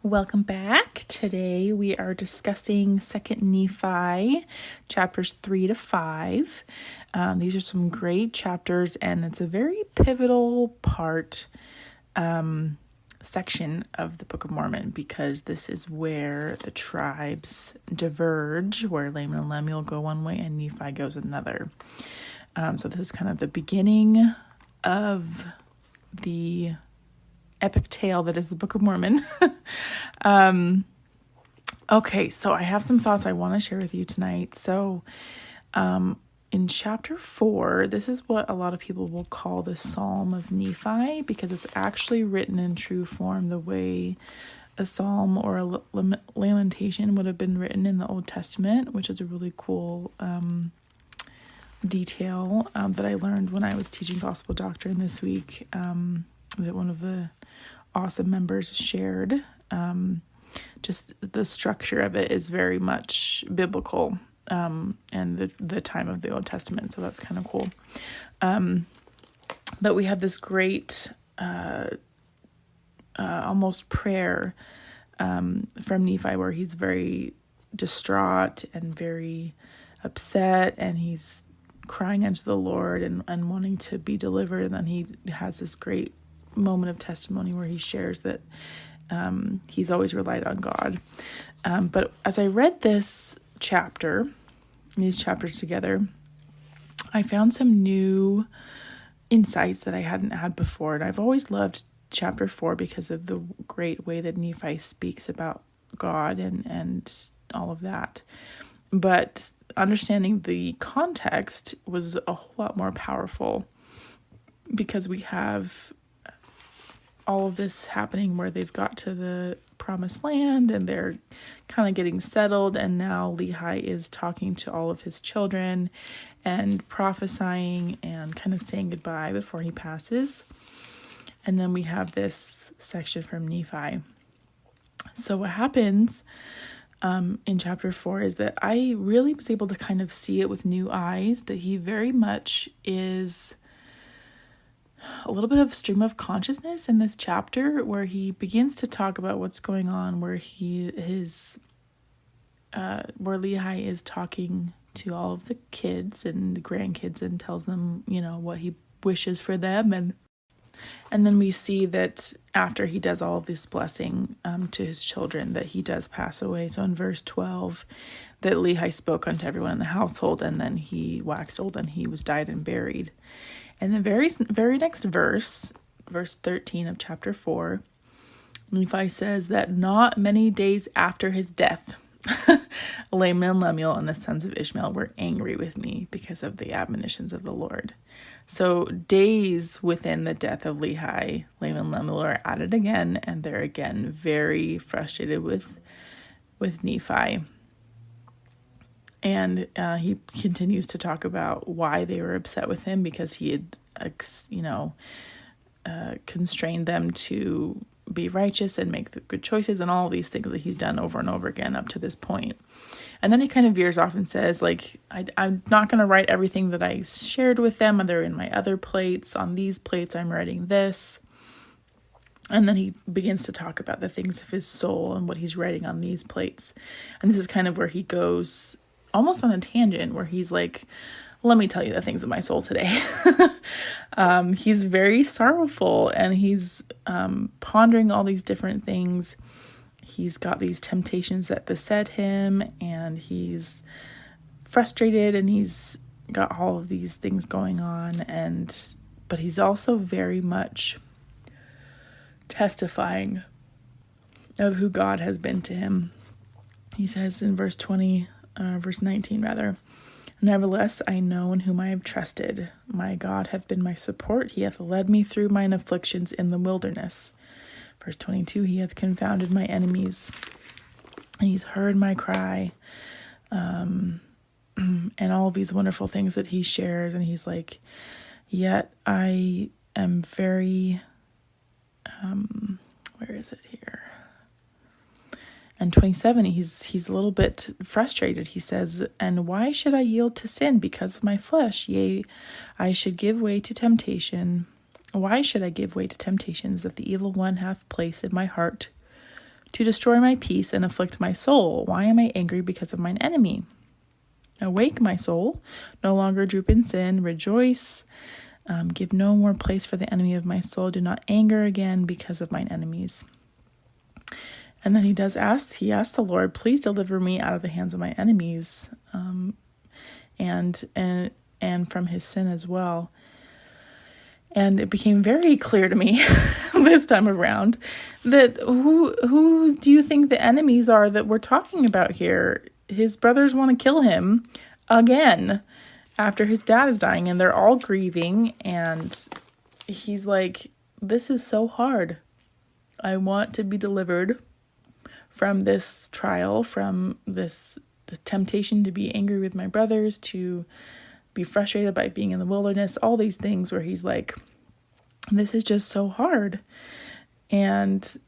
Welcome back. Today we are discussing 2nd Nephi, chapters 3 to 5. These are some great chapters, and it's a very pivotal section of the Book of Mormon, because this is where the tribes diverge, where Laman and Lemuel go one way and Nephi goes another. So this is kind of the beginning of the epic tale that is the Book of Mormon. Okay, so I have some thoughts I want to share with you tonight. So in chapter 4, this is what a lot of people will call the Psalm of Nephi, because it's actually written in true form the way a psalm or a lamentation would have been written in the Old Testament, which is a really cool detail that I learned when I was teaching gospel doctrine this week, that one of the awesome members shared. Just the structure of it is very much biblical, and the time of the Old Testament, so that's kind of cool. But we have this great almost prayer from Nephi, where he's very distraught and very upset, and he's crying unto the Lord and wanting to be delivered. And then he has this great moment of testimony where he shares that he's always relied on God. But as I read these chapters together, I found some new insights that I hadn't had before. And I've always loved chapter 4 because of the great way that Nephi speaks about God and all of that. But understanding the context was a whole lot more powerful, because we have all of this happening where they've got to the promised land and they're kind of getting settled, and now Lehi is talking to all of his children and prophesying and kind of saying goodbye before he passes. And then we have this section from Nephi. So what happens in chapter 4 is that I really was able to kind of see it with new eyes, that he very much is a little bit of stream of consciousness in this chapter, where he begins to talk about what's going on, where Lehi is talking to all of the kids and the grandkids and tells them, what he wishes for them. And then we see that after he does all of this blessing to his children, that he does pass away. So in verse 12, that Lehi spoke unto everyone in the household, and then he waxed old and he was died and buried. And the very next verse 13 of chapter 4, Nephi says that not many days after his death, Laman and Lemuel and the sons of Ishmael were angry with me because of the admonitions of the Lord. So days within the death of Lehi, Laman and Lemuel are at it again, and they're again very frustrated with Nephi. And he continues to talk about why they were upset with him, because he had, constrained them to be righteous and make the good choices, and all these things that he's done over and over again up to this point. And then he kind of veers off and says, I'm not going to write everything that I shared with them. They're in my other plates. On these plates, I'm writing this. And then he begins to talk about the things of his soul and what he's writing on these plates. And this is kind of where he goes almost on a tangent, where he's like, let me tell you the things of my soul today. He's very sorrowful, and he's pondering all these different things. He's got these temptations that beset him, and he's frustrated, and he's got all of these things going on, but he's also very much testifying of who God has been to him. He says in verse 19 rather, nevertheless, I know in whom I have trusted. My God hath been my support. He hath led me through mine afflictions in the wilderness. Verse 22, he hath confounded my enemies, and he's heard my cry, and all of these wonderful things that he shares. And he's like, yet I am very, where is it here? And 27, he's a little bit frustrated. He says, and why should I yield to sin because of my flesh? Yea, I should give way to temptation. Why should I give way to temptations that the evil one hath placed in my heart to destroy my peace and afflict my soul. Why am I angry because of mine enemy? Awake, my soul, no longer droop in sin, rejoice, give no more place for the enemy of my soul. Do not anger again because of mine enemies. And then he asks the Lord, please deliver me out of the hands of my enemies, and from his sin as well. And it became very clear to me this time around that who do you think the enemies are that we're talking about here? His brothers want to kill him again after his dad is dying, and they're all grieving, and he's like, this is so hard. I want to be delivered from this trial, from the temptation to be angry with my brothers, to be frustrated by being in the wilderness, all these things where he's like, this is just so hard. And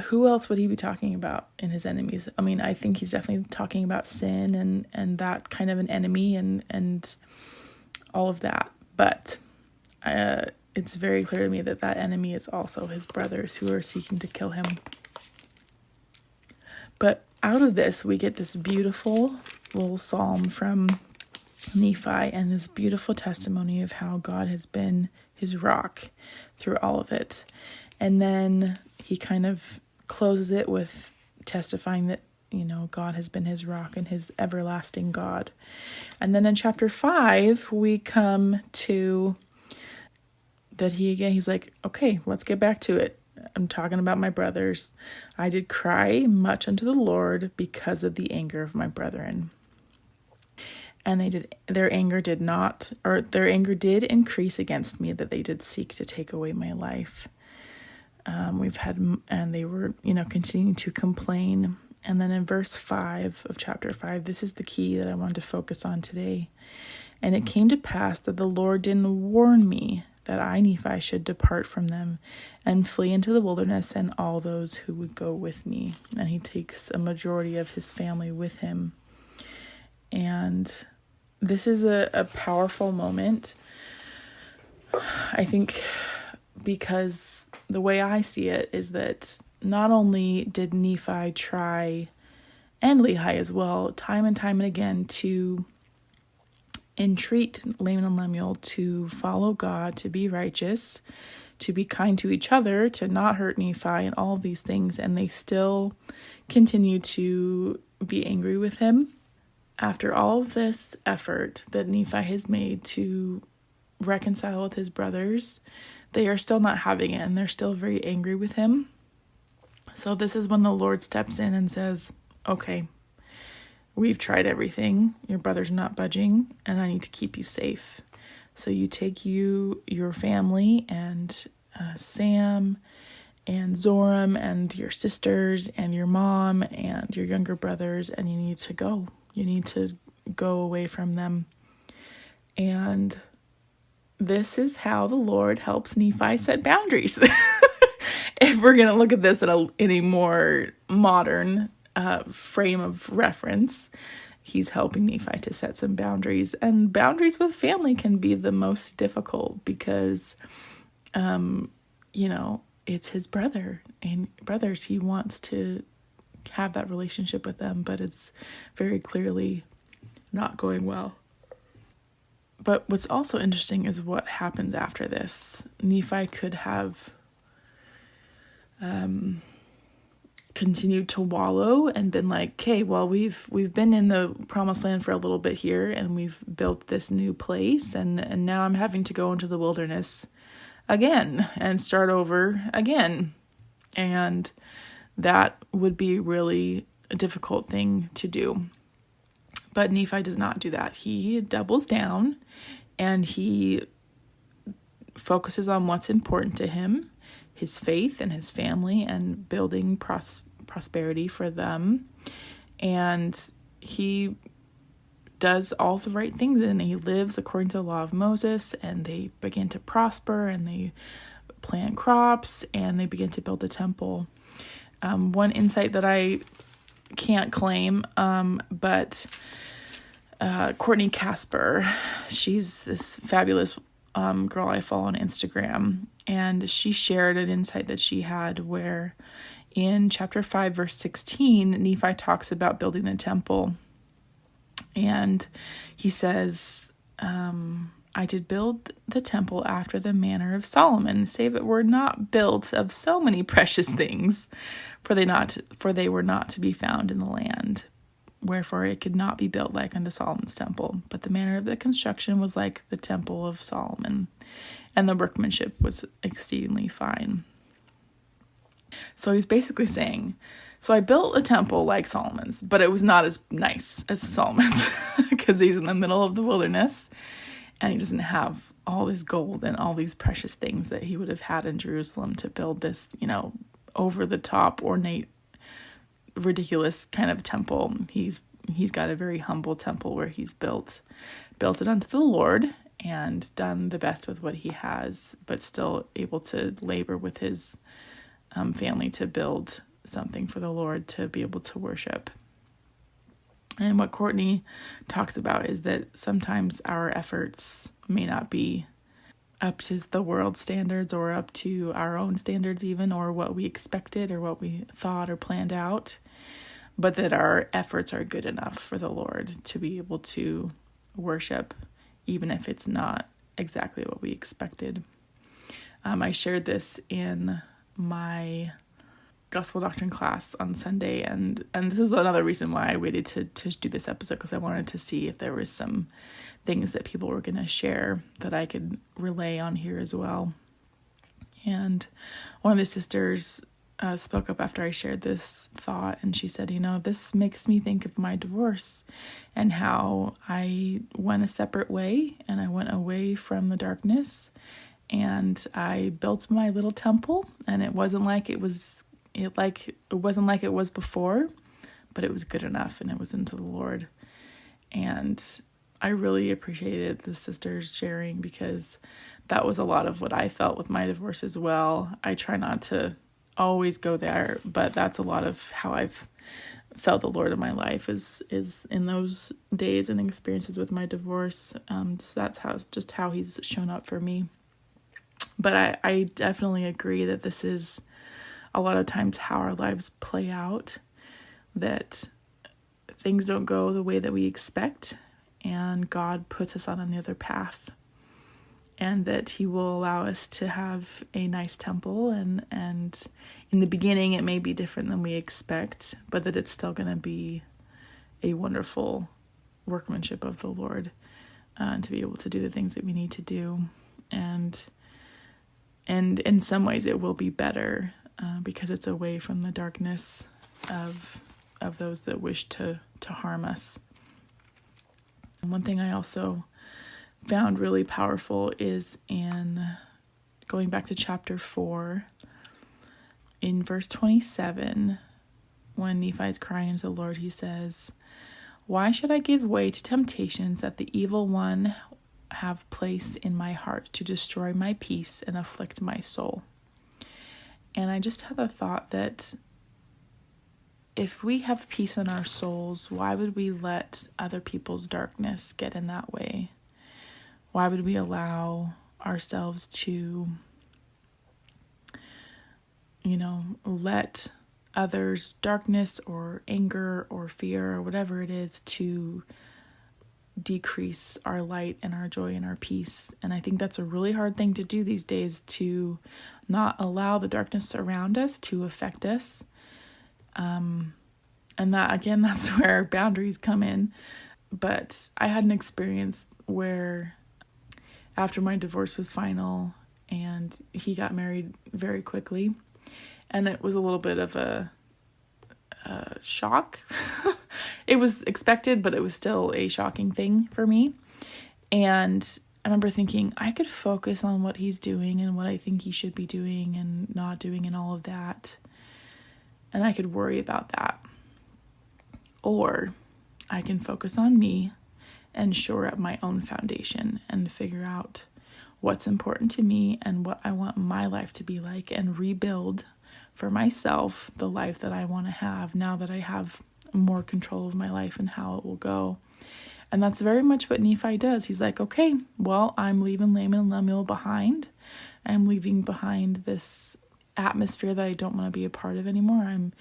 who else would he be talking about in his enemies? I mean, I think he's definitely talking about sin and that kind of an enemy and all of that. But it's very clear to me that enemy is also his brothers who are seeking to kill him. But out of this, we get this beautiful little psalm from Nephi and this beautiful testimony of how God has been his rock through all of it. And then he kind of closes it with testifying that, God has been his rock and his everlasting God. And then in chapter 5, we come to that he's like, okay, let's get back to it. I'm talking about my brothers. I did cry much unto the Lord because of the anger of my brethren. And their anger did increase against me, that they did seek to take away my life. And they were, continuing to complain. And then in verse 5 of chapter 5, this is the key that I wanted to focus on today. And it came to pass that the Lord didn't warn me that I, Nephi, should depart from them and flee into the wilderness, and all those who would go with me. And he takes a majority of his family with him. And this is a powerful moment, I think, because the way I see it is that not only did Nephi try, and Lehi as well, time and time and again, to entreat Laman and Lemuel to follow God, to be righteous, to be kind to each other, to not hurt Nephi, and all of these things, and they still continue to be angry with him. After all of this effort that Nephi has made to reconcile with his brothers, they are still not having it, and they're still very angry with him. So this is when the Lord steps in and says, okay, we've tried everything. Your brother's not budging, and I need to keep you safe. So you take your family, and Sam, and Zoram, and your sisters, and your mom, and your younger brothers, and you need to go. You need to go away from them. And this is how the Lord helps Nephi set boundaries. If we're going to look at this in a more modern frame of reference, he's helping Nephi to set some boundaries. And boundaries with family can be the most difficult because, it's his brother and brothers. He wants to have that relationship with them, but it's very clearly not going well. But what's also interesting is what happens after this. Nephi could have continued to wallow and been like, okay, well, we've been in the promised land for a little bit here, and we've built this new place, and now I'm having to go into the wilderness again and start over again. And that would be really a difficult thing to do. But Nephi does not do that. He doubles down and he focuses on what's important to him, his faith and his family, and building prosperity for them. And he does all the right things, and he lives according to the law of Moses, and they begin to prosper, and they plant crops, and they begin to build the temple. One insight that I can't claim, but Courtney Casper, she's this fabulous girl I follow on Instagram, and she shared an insight that she had where In chapter 5, verse 16, Nephi talks about building the temple. And he says, I did build the temple after the manner of Solomon, save it were not built of so many precious things, for they were not to be found in the land. Wherefore it could not be built like unto Solomon's temple. But the manner of the construction was like the temple of Solomon, and the workmanship was exceedingly fine. So he's basically saying, so I built a temple like Solomon's, but it was not as nice as Solomon's because he's in the middle of the wilderness and he doesn't have all this gold and all these precious things that he would have had in Jerusalem to build this, over the top, ornate, ridiculous kind of temple. He's got a very humble temple where he's built it unto the Lord and done the best with what he has, but still able to labor with his family to build something for the Lord to be able to worship. And what Courtney talks about is that sometimes our efforts may not be up to the world standards or up to our own standards even, or what we expected or what we thought or planned out, but that our efforts are good enough for the Lord to be able to worship, even if it's not exactly what we expected. I shared this in my gospel doctrine class on Sunday, and this is another reason why I waited to do this episode, because I wanted to see if there was some things that people were going to share that I could relay on here as well. And one of the sisters spoke up after I shared this thought, and she said, this makes me think of my divorce and how I went a separate way, and I went away from the darkness, and I built my little temple, and it wasn't like it was before, but it was good enough, and it was into the Lord. And I really appreciated the sisters sharing, because that was a lot of what I felt with my divorce as well. I try not to always go there, but that's a lot of how I've felt the Lord in my life is in those days and experiences with my divorce. So that's how he's shown up for me. But I definitely agree that this is a lot of times how our lives play out, that things don't go the way that we expect, and God puts us on another path, and that he will allow us to have a nice temple, and in the beginning it may be different than we expect, but that it's still going to be a wonderful workmanship of the Lord, to be able to do the things that we need to do. And in some ways it will be better, because it's away from the darkness of those that wish to harm us. And one thing I also found really powerful is in going back to chapter 4, in verse 27, when Nephi is crying to the Lord, he says, "Why should I give way to temptations that the evil one have place in my heart to destroy my peace and afflict my soul?" And I just had the thought that if we have peace in our souls, why would we let other people's darkness get in that way? Why would we allow ourselves to, let others' darkness or anger or fear or whatever it is to decrease our light and our joy and our peace? And I think that's a really hard thing to do these days, to not allow the darkness around us to affect us. And that, again, that's where boundaries come in. But I had an experience where after my divorce was final and he got married very quickly, and it was a little bit of a shock. It was expected, but it was still a shocking thing for me. And I remember thinking, I could focus on what he's doing and what I think he should be doing and not doing and all of that, and I could worry about that. Or I can focus on me and shore up my own foundation and figure out what's important to me and what I want my life to be like, and rebuild for myself the life that I want to have now that I have more control of my life and how it will go. And that's very much what Nephi does. He's like, okay, well, I'm leaving Laman and Lemuel behind. I'm leaving behind this atmosphere that I don't want to be a part of anymore.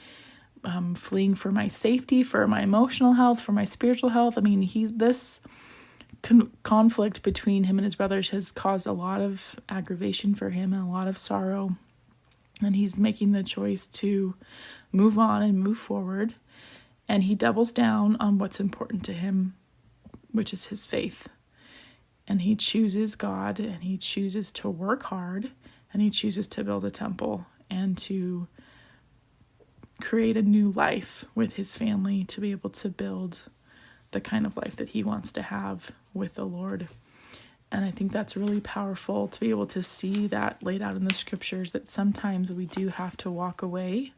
I'm fleeing for my safety, for my emotional health, for my spiritual health. I mean, this conflict between him and his brothers has caused a lot of aggravation for him and a lot of sorrow. And he's making the choice to move on and move forward. And he doubles down on what's important to him, which is his faith. And he chooses God, and he chooses to work hard, and he chooses to build a temple and to create a new life with his family, to be able to build the kind of life that he wants to have with the Lord. And I think that's really powerful to be able to see that laid out in the scriptures, that sometimes we do have to walk away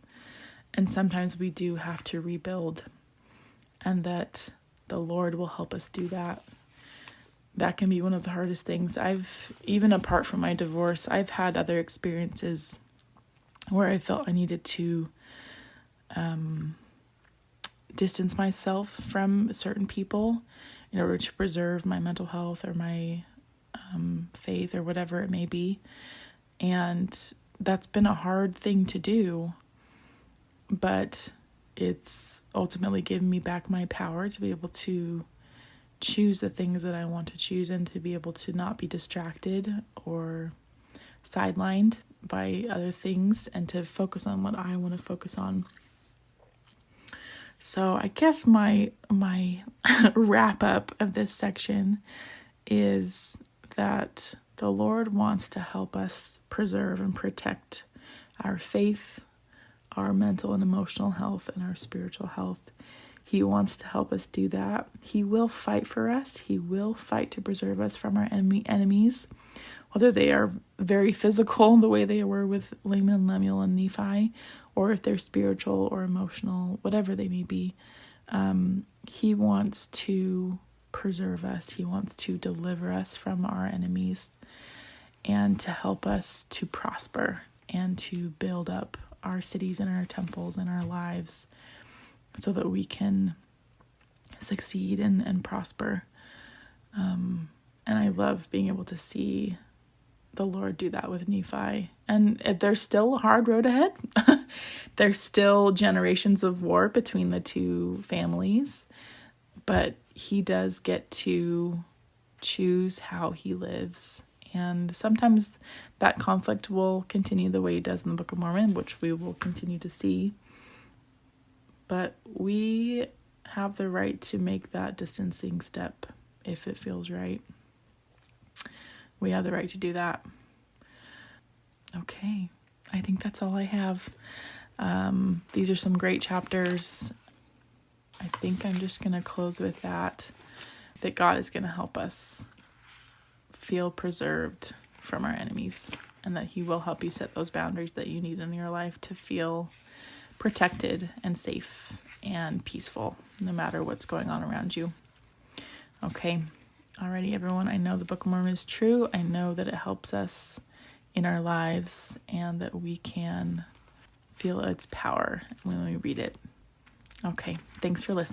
and sometimes we do have to rebuild, and that the Lord will help us do that. That can be one of the hardest things. Even apart from my divorce, I've had other experiences where I felt I needed to distance myself from certain people in order to preserve my mental health or my faith or whatever it may be. And that's been a hard thing to do, but it's ultimately given me back my power to be able to choose the things that I want to choose, and to be able to not be distracted or sidelined by other things, and to focus on what I want to focus on. So I guess my wrap up of this section is that the Lord wants to help us preserve and protect our faith, our mental and emotional health, and our spiritual health. He wants to help us do that. He will fight for us. He will fight to preserve us from our enemies, whether they are very physical, the way they were with Laman and Lemuel and Nephi, or if they're spiritual or emotional, whatever they may be. He wants to preserve us. He wants to deliver us from our enemies and to help us to prosper and to build up our cities and our temples and our lives so that we can succeed and prosper. And I love being able to see the Lord do that with Nephi. And there's still a hard road ahead. There's still generations of war between the two families, but he does get to choose how he lives. And sometimes that conflict will continue the way it does in the Book of Mormon, which we will continue to see. But we have the right to make that distancing step if it feels right. We have the right to do that. Okay, I think that's all I have. These are some great chapters. I think I'm just going to close with that God is going to help us feel preserved from our enemies, and that he will help you set those boundaries that you need in your life to feel protected and safe and peaceful, no matter what's going on around you. Okay. Alrighty, everyone. I know the Book of Mormon is true. I know that it helps us in our lives, and that we can feel its power when we read it. Okay. Thanks for listening.